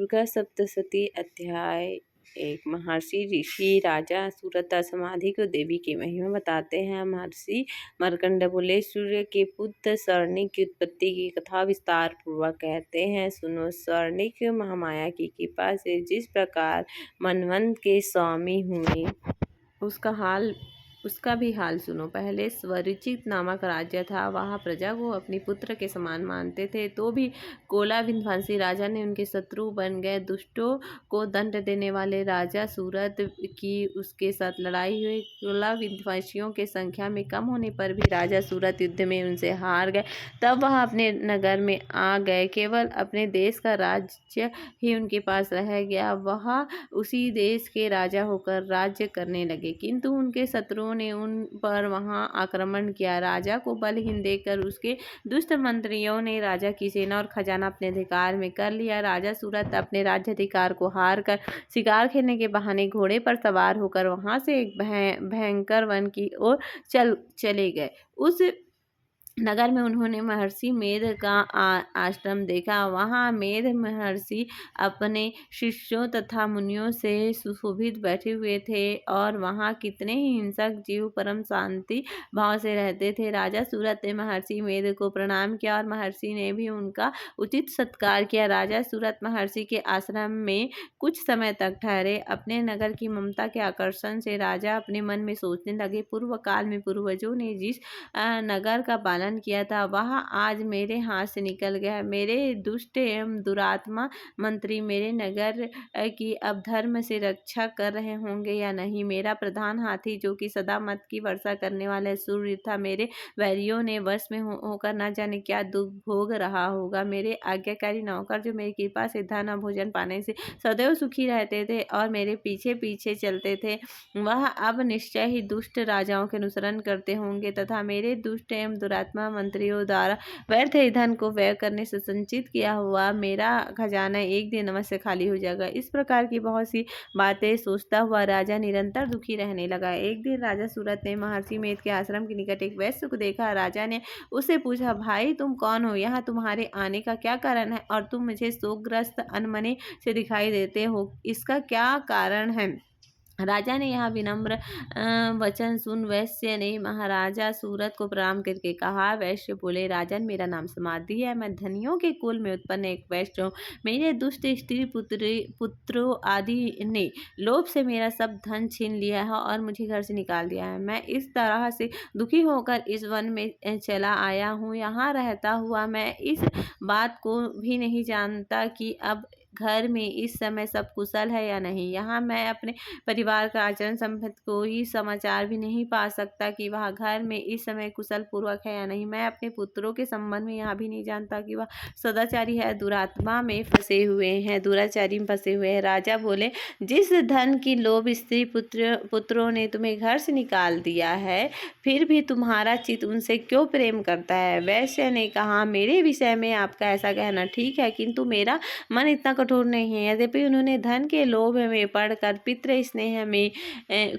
दुर्गा सप्तशती अध्याय 1। महर्षि ऋषि राजा सूरत समाधि को देवी की महिमा बताते हैं। महर्षि मार्कंडेय बोले, सूर्य के पुत्र स्वर्णिक की उत्पत्ति की कथा विस्तार पूर्वक कहते हैं। सुनो। स्वर्णिक महामाया की कृपा से जिस प्रकार मनवंत के स्वामी हुए उसका भी हाल सुनो। पहले स्वरिचित नामक राज्य था। वहाँ प्रजा को अपनी पुत्र के समान मानते थे, तो भी कोला विंध्यवासी राजा ने उनके शत्रु बन गए। दुष्टों को दंड देने वाले राजा सूरत की उसके साथ लड़ाई हुई। कोला विंध्यवासियों के संख्या में कम होने पर भी राजा सूरत युद्ध में उनसे हार गए। तब वह अपने नगर में आ गए। केवल अपने देश का राज्य ही उनके पास रह गया। वह उसी देश के राजा होकर राज्य करने लगे, किंतु उनके शत्रुओं ने उन पर वहां आक्रमण किया। राजा को बलहीन देखकर उसके दुष्ट मंत्रियों ने राजा की सेना और खजाना अपने अधिकार में कर लिया। राजा सूरत अपने राज्य अधिकार को हार कर शिकार खेलने के बहाने घोड़े पर सवार होकर वहां से एक भयंकर वन की ओर चले गए। उस नगर में उन्होंने महर्षि मेध का आश्रम देखा। वहाँ मेध महर्षि अपने शिष्यों तथा मुनियों से सुशोभित बैठे हुए थे और वहाँ कितने ही हिंसक जीव परम शांति भाव से रहते थे। राजा सूरत ने महर्षि मेध को प्रणाम किया और महर्षि ने भी उनका उचित सत्कार किया। राजा सूरत महर्षि के आश्रम में कुछ समय तक ठहरे। अपने नगर की ममता के आकर्षण से राजा अपने मन में सोचने लगे, पूर्व काल में पूर्वजों ने जिस नगर का पालन किया था वह आज मेरे हाथ से निकल गया है। मेरे दुष्ट एवं दुरात्मा मंत्री मेरे नगर की अब धर्म से रक्षा कर रहे होंगे या नहीं। मेरा प्रधान हाथी जो कि सदा मत की वर्षा करने वाला सूर्य था, मेरे वैरियों ने वश में होकर न जाने क्या दुख भोग रहा होगा। मेरे आज्ञाकारी नौकर जो मेरी कृपा से धन और भोजन पाने से सदैव सुखी रहते थे और मेरे पीछे पीछे चलते थे, वह अब निश्चय ही दुष्ट राजाओं के अनुसरण करते होंगे तथा मेरे दुष्ट एवं दुरात्मा मंत्रियों द्वारा व्यर्थ धन को व्यय करने से संचित किया हुआ मेरा खजाना एक दिन अवश्य खाली हो जाएगा। इस प्रकार की बहुत सी बातें सोचता हुआ राजा निरंतर दुखी रहने लगा। एक दिन राजा सूरत ने महर्षि मेध के आश्रम के निकट एक वैश्य को देखा। राजा ने उससे पूछा, भाई तुम कौन हो? यहाँ तुम्हारे आने का क्या कारण है और तुम मुझे शोकग्रस्त अनमने से दिखाई देते हो, इसका क्या कारण है? राजा ने यह विनम्र वचन सुन वैश्य ने महाराजा सूरत को प्रणाम करके कहा। वैश्य बोले, राजन मेरा नाम समाधि है, मैं धनियों के कुल में उत्पन्न एक वैश्य हूँ। मेरे दुष्ट स्त्री पुत्रों आदि ने लोभ से मेरा सब धन छीन लिया है और मुझे घर से निकाल दिया है। मैं इस तरह से दुखी होकर इस वन में चला आया हूँ। यहाँ रहता हुआ मैं इस बात को भी नहीं जानता कि अब घर में इस समय सब कुशल है या नहीं। यहाँ मैं अपने परिवार का आचरण संबंध कोई समाचार भी नहीं पा सकता कि वह घर में इस समय कुशल पूर्वक है या नहीं। मैं अपने पुत्रों के संबंध में यह भी नहीं जानता कि वह सदाचारी है दुराचारी में फंसे हुए हैं। राजा बोले, जिस धन की लोभ स्त्री पुत्रों ने तुम्हें घर से निकाल दिया है, फिर भी तुम्हारा चित्त उनसे क्यों प्रेम करता है? वैश्य ने कहा, मेरे विषय में आपका ऐसा कहना ठीक है, किंतु मेरा मन इतना कठोर नहीं है। यद्यपि उन्होंने धन के लोभ में पड़कर पितृ स्नेह में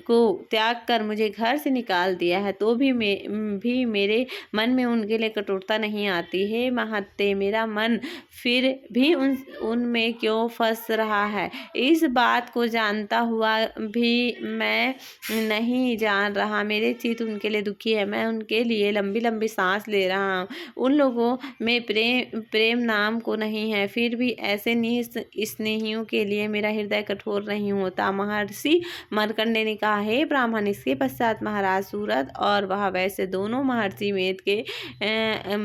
को त्याग कर मुझे घर से निकाल दिया है, तो भी मेरे मन में उनके लिए कठोरता नहीं आती है। महत्ते, मेरा मन फिर भी उनमें क्यों फंस रहा है? इस बात को जानता हुआ भी मैं नहीं जान रहा। मेरे चित्त उनके लिए दुखी है। मैं उनके लिए लंबी लंबी सांस ले रहा हूँ। उन लोगों में प्रेम नाम को नहीं है, फिर भी ऐसे स्नेहियों के लिए मेरा हृदय कठोर नहीं होता। महर्षि मार्कंडेय ने कहा, हे ब्राह्मण, इसके पश्चात महाराज सूरत और वह वैसे दोनों महर्षि मेध के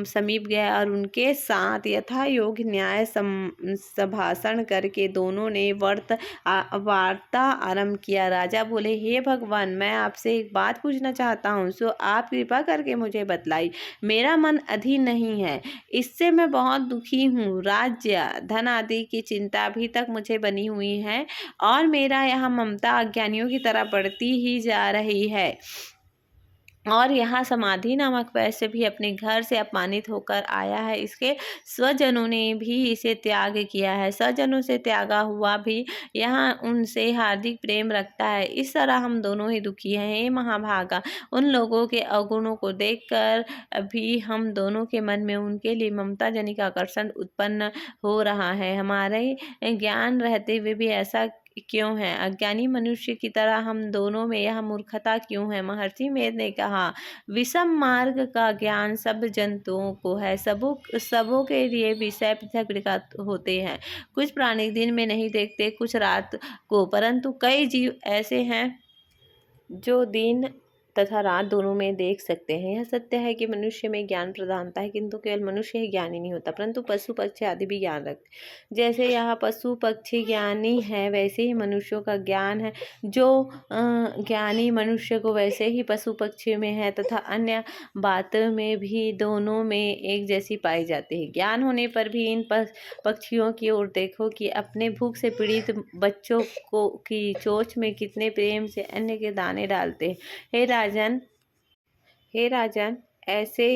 समीप गए और उनके साथ यथा योग्य न्याय संभाषण करके दोनों ने वार्ता आरंभ किया। राजा बोले, हे भगवान, मैं आपसे एक बात पूछना चाहता हूँ, सो आप कृपा करके मुझे बतलाई। मेरा मन अधीन नहीं है, इससे मैं बहुत दुखी हूँ। राज्य धन आदि की चिंता अभी तक मुझे बनी हुई है और मेरा यह ममता अज्ञानियों की तरह बढ़ती ही जा रही है। और यहाँ समाधि नामक वैश्य भी अपने घर से अपमानित होकर आया है। इसके स्वजनों ने भी इसे त्याग किया है। स्वजनों से त्यागा हुआ भी यहाँ उनसे हार्दिक प्रेम रखता है। इस तरह हम दोनों ही दुखी हैं। हे महाभागा, उन लोगों के अवगुणों को देखकर भी हम दोनों के मन में उनके लिए ममता जनिक आकर्षण उत्पन्न हो रहा है। हमारे ज्ञान रहते हुए भी ऐसा क्यों है? अज्ञानी मनुष्य की तरह हम दोनों में यह मूर्खता क्यों है? महर्षि मेद ने कहा, विषम मार्ग का ज्ञान सब जंतुओं को है। सबों के लिए विषय पृथक पृथक होते हैं। कुछ प्राणी दिन में नहीं देखते, कुछ रात को, परंतु कई जीव ऐसे हैं जो दिन तथा रात दोनों में देख सकते हैं। यह सत्य है कि मनुष्य में ज्ञान प्रधानता है, किंतु केवल मनुष्य ही ज्ञानी नहीं होता, परंतु पशु पक्षी आदि भी ज्ञान रखते। जैसे यहाँ पशु पक्षी ज्ञानी है, वैसे ही मनुष्यों का ज्ञान है। जो ज्ञानी मनुष्य को वैसे ही पशु पक्षी में है तथा अन्य बातों में भी दोनों में एक जैसी पाई जाती है। ज्ञान होने पर भी इन पक्षियों की ओर देखो कि अपने भूख से पीड़ित बच्चों को की चोंच में कितने प्रेम से अन्न के दाने डालते हैं। हे राजन, ऐसे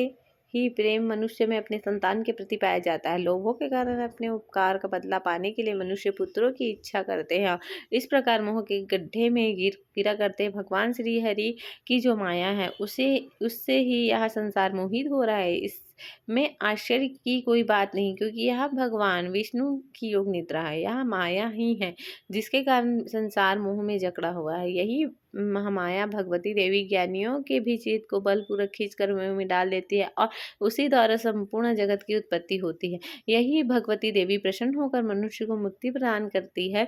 ही प्रेम मनुष्य में अपने संतान के प्रति पाया जाता है। लोभों के कारण अपने उपकार का बदला पाने के लिए मनुष्य पुत्रों की इच्छा करते हैं। इस प्रकार मोह के गड्ढे में गिरा करते हैं। भगवान श्री हरि की जो माया है उससे ही यह संसार मोहित हो रहा है। इसमें आश्चर्य की कोई बात नहीं, क्योंकि यह भगवान विष्णु की योग निद्रा है। यह माया ही है जिसके कारण संसार मोह में जकड़ा हुआ है। यही महामाया भगवती देवी ज्ञानियों के भी चित्त को बलपूर्वक खींचकर मोह में डाल देती है और उसी द्वारा संपूर्ण जगत की उत्पत्ति होती है। यही भगवती देवी प्रसन्न होकर मनुष्य को मुक्ति प्रदान करती है।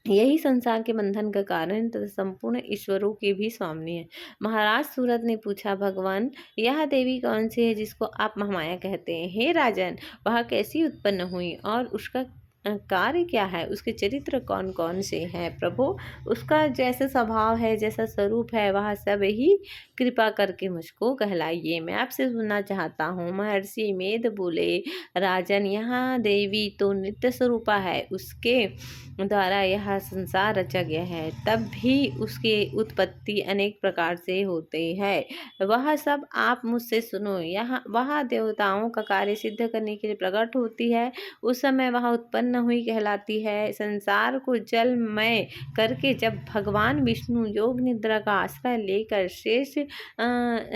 यही संसार के बंधन का कारण तथा संपूर्ण ईश्वरों के भी स्वामी है। महाराज सूरत ने पूछा, भगवान, यह देवी कौन सी है जिसको आप महामाया कहते हैं? हे राजन, वह कैसी उत्पन्न हुई और उसका कार्य क्या है? उसके चरित्र कौन कौन से हैं? प्रभु, उसका जैसा स्वभाव है, जैसा स्वरूप है, वह सब ही कृपा करके मुझको कहलाइए, मैं आपसे सुनना चाहता हूँ। महर्षि मेद बोले, राजन, यहाँ देवी तो नित्य स्वरूपा है, उसके द्वारा यह संसार रचा गया है, तब भी उसकी उत्पत्ति अनेक प्रकार से होते हैं। वह सब आप मुझसे सुनो। वह देवताओं का कार्य सिद्ध करने के लिए प्रकट होती है। उस समय वह उत्पन्न हुई कहलाती है। संसार को जलमय करके जब भगवान विष्णु योग निद्रा का आश्रय लेकर शेष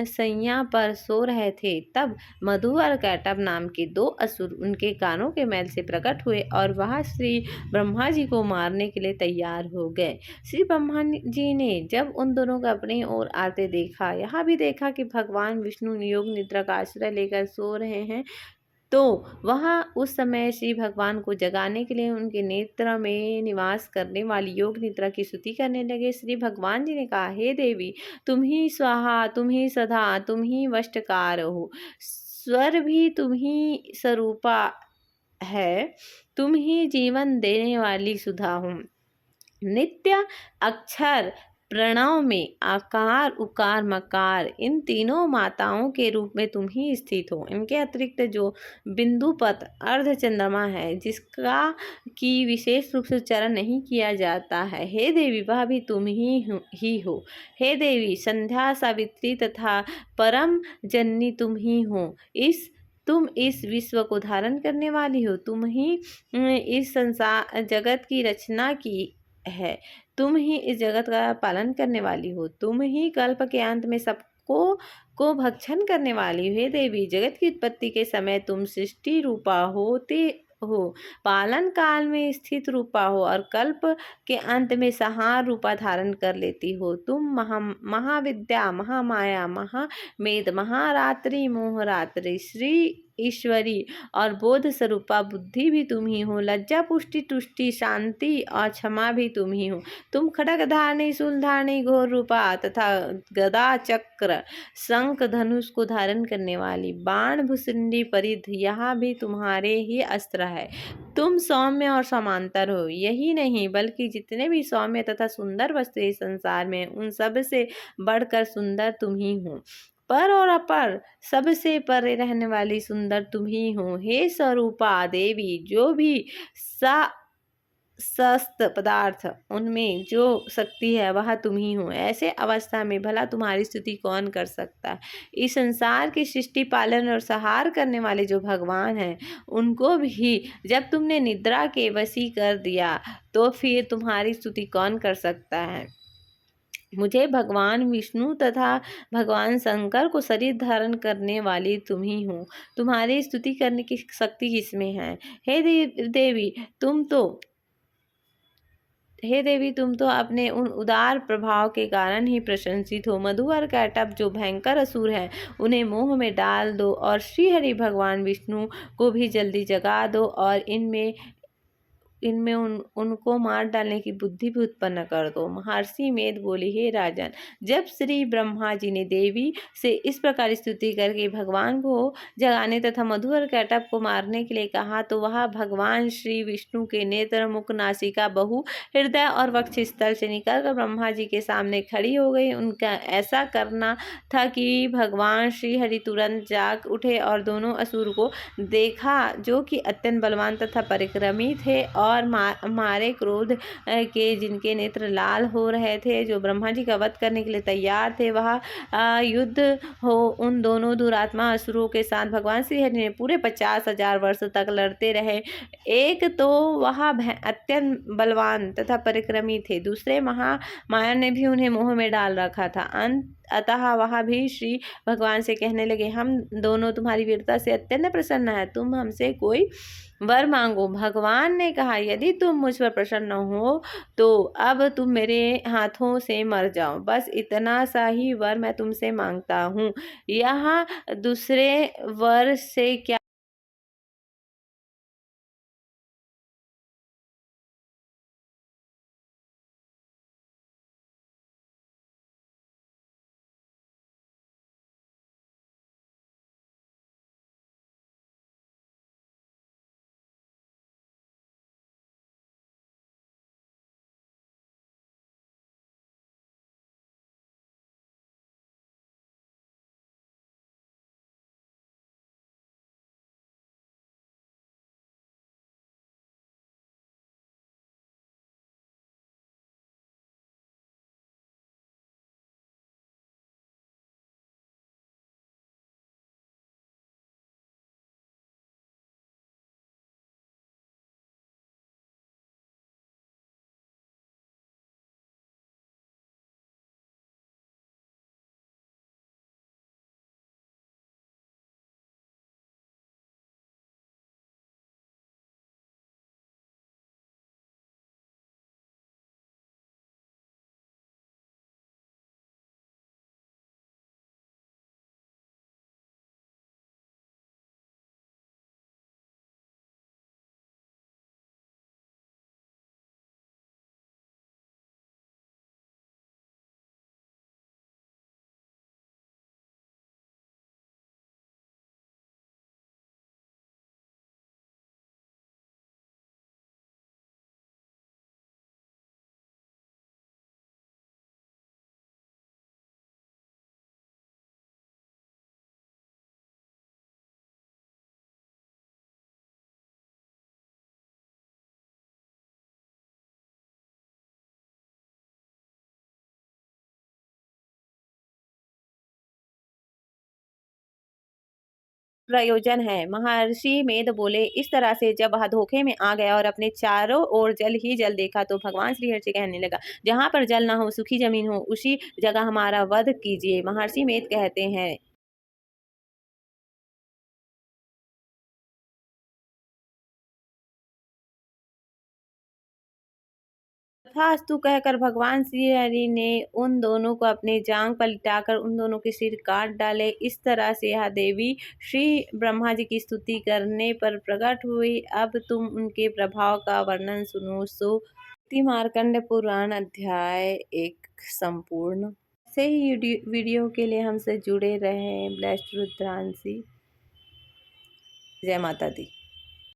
सैया पर सो रहे थे, तब मधु और कैटभ नाम के दो असुर उनके कानों के मैल से प्रकट हुए और वह श्री ब्रह्मा जी को मारने के लिए तैयार हो गए। श्री ब्रह्मा जी ने जब उन दोनों को अपनी ओर आते देखा, यह भी देखा कि भगवान विष्णु योग निद्रा का आश्रय लेकर सो रहे हैं, तो वह उस समय श्री भगवान को जगाने के लिए उनके नेत्र में निवास करने वाली योग निद्रा की स्तुति करने लगे। श्री भगवान जी ने कहा, हे देवी, तुम ही स्वाहा, तुम ही सदा, तुम ही वष्टकार हो, स्वर भी तुम ही स्वरूपा है, तुम ही जीवन देने वाली सुधा हो। नित्य अक्षर प्रणव में आकार उकार मकार इन तीनों माताओं के रूप में तुम ही स्थित हो। इनके अतिरिक्त जो बिंदुपत अर्ध चंद्रमा है, जिसका की विशेष रूप से उच्चारण नहीं किया जाता है, हे देवी, वह भी तुम ही हो। हे देवी, संध्या, सावित्री तथा परम जननी तुम ही हो। तुम इस विश्व को धारण करने वाली हो। तुम ही इस संसार जगत की रचना की है। तुम ही इस जगत का पालन करने वाली हो। तुम ही कल्प के अंत में सबको भक्षण करने वाली हो। हे देवी, जगत की उत्पत्ति के समय तुम सृष्टि रूपा होते हो, पालन काल में स्थित रूपा हो और कल्प के अंत में संहार रूपा धारण कर लेती हो। तुम महाविद्या, महामाया, महामेध, महारात्रि, मोहरात्रि, श्री ईश्वरी और बोध स्वरूपा बुद्धि भी तुम ही हो। लज्जा, पुष्टि, तुष्टि, शांति और क्षमा भी तुम ही हो। तुम खड्ग धारणी, शूल धारणी, घोर रूपा तथा गदा, चक्र, शंख, धनुष को धारण करने वाली, बाण, भुसुंडी, परिध, यह भी तुम्हारे ही अस्त्र है। तुम सौम्य और समांतर हो। यही नहीं, बल्कि जितने भी सौम्य तथा सुंदर वस्तु इस संसार में, उन सब से बढ़कर सुंदर तुम ही हो। पर और अपर सबसे परे रहने वाली सुंदर तुम ही हो। हे स्वरूपा देवी, जो भी सस्त पदार्थ, उनमें जो शक्ति है वह तुम ही हो। ऐसे अवस्था में भला तुम्हारी स्तुति कौन कर सकता है। इस संसार की सृष्टि पालन और संहार करने वाले जो भगवान हैं, उनको भी जब तुमने निद्रा के वशी कर दिया, तो फिर तुम्हारी स्तुति कौन कर सकता है। मुझे भगवान विष्णु तथा भगवान शंकर को शरीर धारण करने वाली तुम ही हो। तुम्हारी स्तुति करने की शक्ति किसमें है। हे देवी, तुम तो हे देवी, तुम तो अपने उन उदार प्रभाव के कारण ही प्रशंसित हो। मधु और कैटभ जो भयंकर असुर हैं, उन्हें मोह में डाल दो और श्री हरि भगवान विष्णु को भी जल्दी जगा दो और इनमें इनमें उनको मार डालने की बुद्धि भी उत्पन्न कर दो। महर्षि मेध बोले, हे राजन, जब श्री ब्रह्मा जी ने देवी से इस प्रकार स्तुति करके भगवान को जगाने तथा मधु और कैटभ को मारने के लिए कहा, तो वह भगवान श्री विष्णु के नेत्र, मुख, नासिका, बहु, हृदय और वक्षस्थल से निकलकर ब्रह्मा जी के सामने खड़ी हो गई। उनका ऐसा करना था कि भगवान श्री हरि तुरंत जाग उठे और दोनों असुर को देखा, जो कि अत्यंत बलवान तथा पराक्रमी थे और मारे क्रोध के जिनके नेत्र लाल हो रहे थे, जो ब्रह्मा जी का वध करने के लिए तैयार थे। वह युद्ध हो उन दोनों दुरात्मा असुरों के साथ भगवान श्री हरि ने पूरे 50,000 वर्ष तक लड़ते रहे। एक तो वह अत्यंत बलवान तथा पराक्रमी थे, दूसरे महामाया ने भी उन्हें मोह में डाल रखा था। अतः वह भी श्री भगवान से कहने लगे, हम दोनों तुम्हारी वीरता से अत्यंत प्रसन्न है, तुम हमसे कोई वर मांगो। भगवान ने कहा, यदि तुम मुझ पर प्रसन्न हो तो अब तुम मेरे हाथों से मर जाओ, बस इतना सा ही वर मैं तुमसे मांगता हूँ। यहाँ दूसरे वर से क्या प्रयोजन है। महर्षि मेध बोले, इस तरह से जब वह धोखे में आ गया और अपने चारों ओर जल ही जल देखा, तो भगवान श्री हरि से कहने लगा, जहाँ पर जल ना हो, सूखी जमीन हो, उसी जगह हमारा वध कीजिए। महर्षि मेध कहते हैं, तथास्तु कहकर भगवान श्री हरि ने उन दोनों को अपने जांग पर लिटाकर उन दोनों के सिर काट डाले। इस तरह से यह देवी श्री ब्रह्मा जी की स्तुति करने पर प्रकट हुई। अब तुम उनके प्रभाव का वर्णन सुनो। सो मार्कंड पुराण अध्याय 1 संपूर्ण। ऐसे ही वीडियो के लिए हमसे जुड़े रहें। ब्लेस्ड रुद्रांशी। जय माता दी।